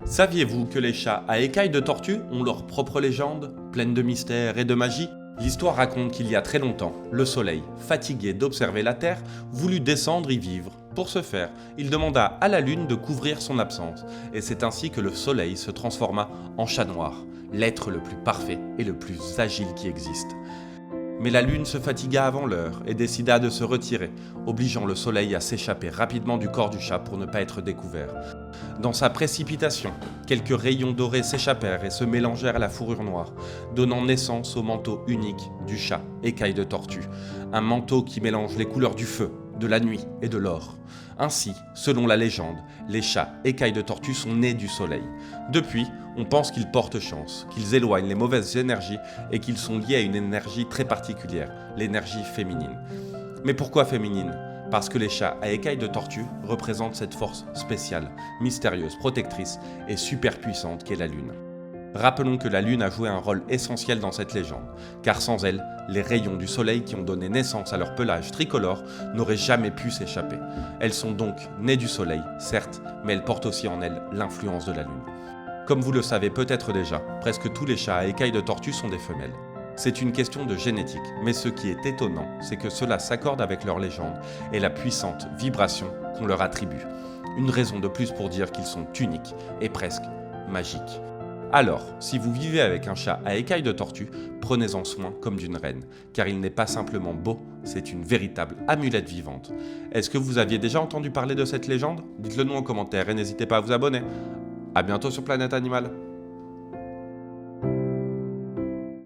Saviez-vous que les chats à écailles de tortue ont leur propre légende, pleine de mystères et de magie? L'histoire raconte qu'il y a très longtemps, le soleil, fatigué d'observer la Terre, voulut descendre y vivre. Pour ce faire, il demanda à la lune de couvrir son absence, et c'est ainsi que le soleil se transforma en chat noir, l'être le plus parfait et le plus agile qui existe. Mais la lune se fatigua avant l'heure et décida de se retirer, obligeant le soleil à s'échapper rapidement du corps du chat pour ne pas être découvert. Dans sa précipitation, quelques rayons dorés s'échappèrent et se mélangèrent à la fourrure noire, donnant naissance au manteau unique du chat écaille de tortue, un manteau qui mélange les couleurs du feu, de la nuit et de l'or. Ainsi, selon la légende, les chats écailles de tortue sont nés du soleil. Depuis, on pense qu'ils portent chance, qu'ils éloignent les mauvaises énergies et qu'ils sont liés à une énergie très particulière, l'énergie féminine. Mais pourquoi féminine ? Parce que les chats à écailles de tortue représentent cette force spéciale, mystérieuse, protectrice et super puissante qu'est la lune. Rappelons que la lune a joué un rôle essentiel dans cette légende, car sans elle, les rayons du soleil qui ont donné naissance à leur pelage tricolore n'auraient jamais pu s'échapper. Elles sont donc nées du soleil, certes, mais elles portent aussi en elles l'influence de la lune. Comme vous le savez peut-être déjà, presque tous les chats à écailles de tortue sont des femelles. C'est une question de génétique, mais ce qui est étonnant, c'est que cela s'accorde avec leur légende et la puissante vibration qu'on leur attribue. Une raison de plus pour dire qu'ils sont uniques et presque magiques. Alors, si vous vivez avec un chat à écailles de tortue, prenez-en soin comme d'une reine, car il n'est pas simplement beau, c'est une véritable amulette vivante. Est-ce que vous aviez déjà entendu parler de cette légende ? Dites-le nous en commentaire et n'hésitez pas à vous abonner. A bientôt sur Planète Animal.